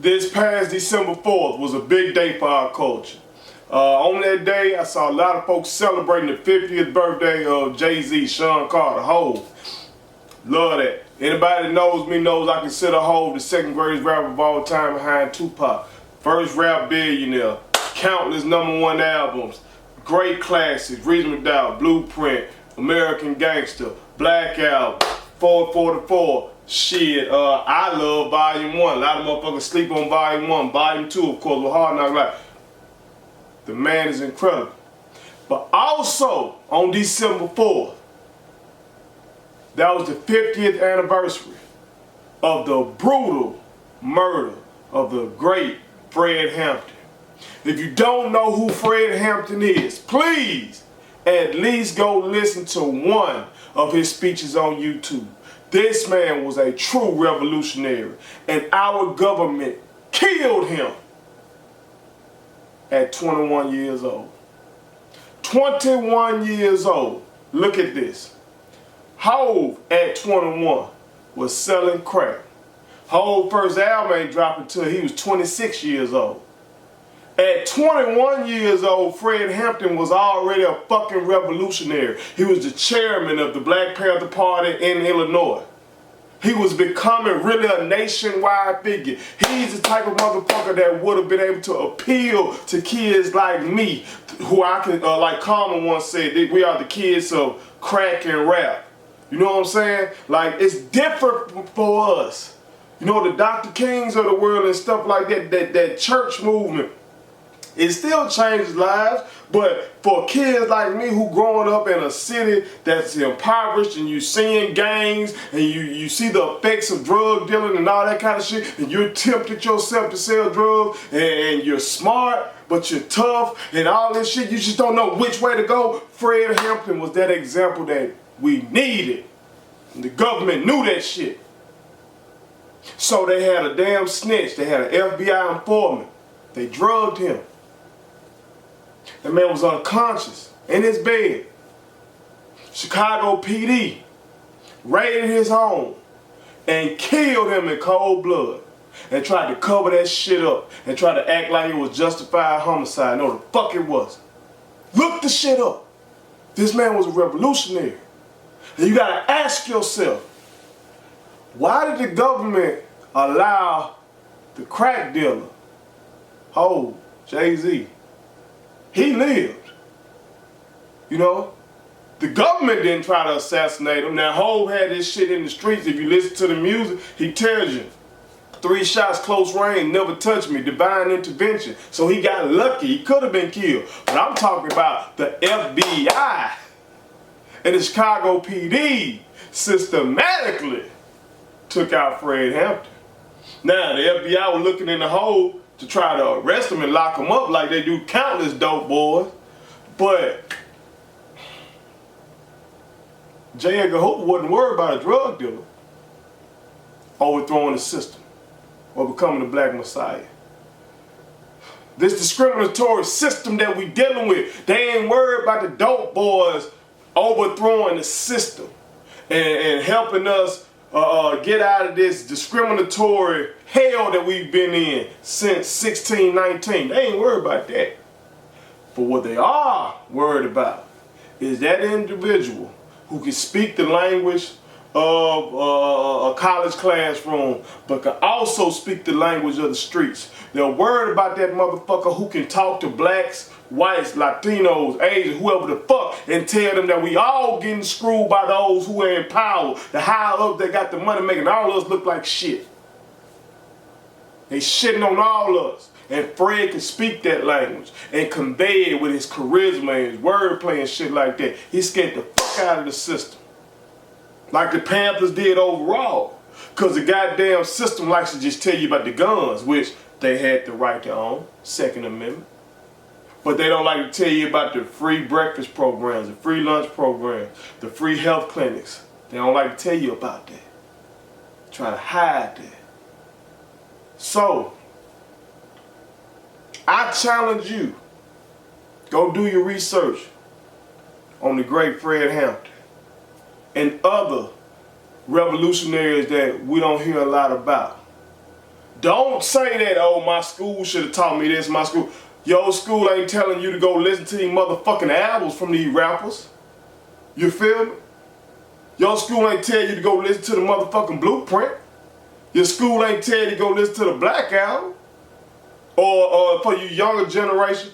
This past December 4th was a big day for our culture. On that day, I saw a lot of folks celebrating the 50th birthday of Jay-Z, Shawn, Hov. Love that. Anybody that knows me knows I consider Hov the second greatest rapper of all time behind Tupac. First rap billionaire, countless #1 albums, great classics, Reasonable Doubt, Blueprint, American Gangster, Black Album, 444. Shit, I love Volume 1. A lot of motherfuckers sleep on Volume 1. Volume 2, of course, with Hard Knock Life. The man is incredible. But also, on December 4th, that was the 50th anniversary of the brutal murder of the great Fred Hampton. If you don't know who Fred Hampton is, please at least go listen to one of his speeches on YouTube. This man was a true revolutionary, and our government killed him at 21 years old. 21 years old. Look at this. Hov at 21 was selling crack. Hov's first album ain't dropped until he was 26 years old. At 21 years old, Fred Hampton was already a fucking revolutionary. He was the chairman of the Black Panther Party in Illinois. He was becoming really a nationwide figure. He's the type of motherfucker that would have been able to appeal to kids like me, who I could, like Common once said, we are the kids of crack and rap. You know what I'm saying? Like, it's different for us. You know, the Dr. Kings of the world and stuff like that, that church movement, it still changes lives, but for kids like me who growing up in a city that's impoverished and you seeing gangs and you see the effects of drug dealing and all that kind of shit, and you're tempted yourself to sell drugs, and you're smart, but you're tough and all this shit, you just don't know which way to go. Fred Hampton was that example that we needed. And the government knew that shit. So they had a damn snitch, they had an FBI informant. They drugged him. That man was unconscious in his bed. Chicago PD raided his home and killed him in cold blood and tried to cover that shit up and tried to act like it was justified homicide. No, the fuck it wasn't. Look the shit up. This man was a revolutionary. And you gotta ask yourself, why did the government allow the crack dealer, Hov, Jay-Z? He lived. You know? The government didn't try to assassinate him. Now, Hov had this shit in the streets. If you listen to the music, he tells you, 3 shots, close range, never touched me, divine intervention. So he got lucky. He could have been killed. But I'm talking about the FBI and the Chicago PD systematically took out Fred Hampton. Now, the FBI was looking in the hole to try to arrest him and lock him up like they do countless dope boys. But J. Edgar Hoover wasn't worried about a drug dealer overthrowing the system or becoming the Black Messiah. This discriminatory system that we dealing with, they ain't worried about the dope boys overthrowing the system and helping us get out of this discriminatory hell that we've been in since 1619. They ain't worried about that. But what they are worried about is that individual who can speak the language of a college classroom, but can also speak the language of the streets. They're worried about that motherfucker who can talk to blacks, whites, Latinos, Asians, whoever the fuck, and tell them that we all getting screwed by those who are in power. The higher up they got the money making all of us look like shit. They shitting on all of us. And Fred can speak that language and convey it with his charisma and his wordplay and shit like that. He scared the fuck out of the system. Like the Panthers did overall. Because the goddamn system likes to just tell you about the guns, which they had the right to own, Second Amendment. But they don't like to tell you about the free breakfast programs, the free lunch programs, the free health clinics. They don't like to tell you about that. Try to hide that. So, I challenge you, go do your research on the great Fred Hampton and other revolutionaries that we don't hear a lot about. Don't say that, oh, my school should have taught me this, my school. Your school ain't telling you to go listen to these motherfucking albums from these rappers. You feel me? Your school ain't tell you to go listen to the motherfucking Blueprint. Your school ain't tell you to go listen to the Black Album. Or for you younger generation,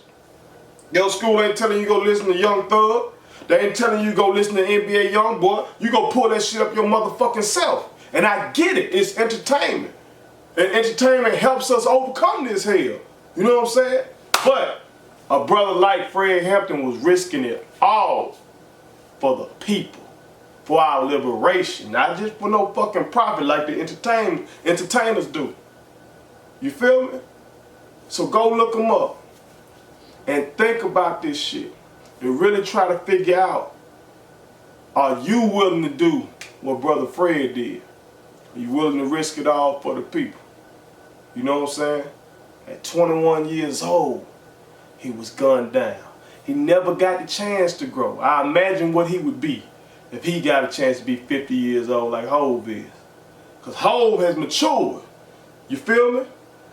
your school ain't telling you to go listen to Young Thug. They ain't telling you to go listen to NBA Youngboy. You go pull that shit up your motherfucking self. And I get it, it's entertainment. And entertainment helps us overcome this hell. You know what I'm saying? But a brother like Fred Hampton was risking it all for the people, for our liberation, not just for no fucking profit like the entertainers do. You feel me? So go look them up and think about this shit and really try to figure out, are you willing to do what Brother Fred did? Are you willing to risk it all for the people? You know what I'm saying? At 21 years old, he was gunned down. He never got the chance to grow. I imagine what he would be if he got a chance to be 50 years old like Hov is. Because Hov has matured. You feel me?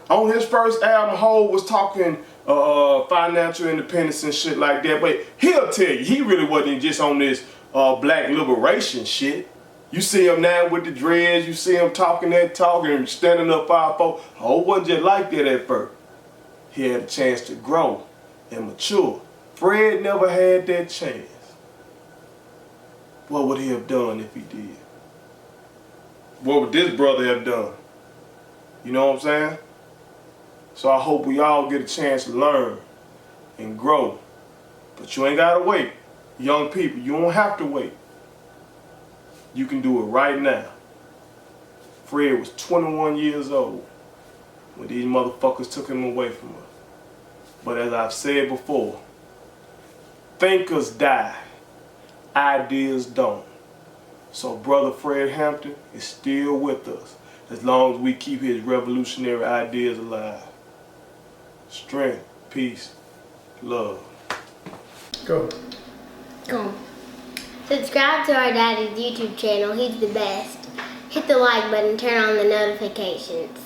On his first album, Hov was talking financial independence and shit like that. But he'll tell you, he really wasn't just on this black liberation shit. You see him now with the dreads, you see him talking that talk and standing up 5'4". Hov wasn't just like that at first. He had a chance to grow and mature. Fred never had that chance. What would he have done if he did? What would this brother have done? You know what I'm saying? So I hope we all get a chance to learn and grow. But you ain't gotta wait. Young people, you don't have to wait. You can do it right now. Fred was 21 years old when these motherfuckers took him away from us. But as I've said before, thinkers die, ideas don't. So Brother Fred Hampton is still with us as long as we keep his revolutionary ideas alive. Strength, peace, love. Go. Go. Subscribe to our daddy's YouTube channel. He's the best. Hit the like button, turn on the notifications.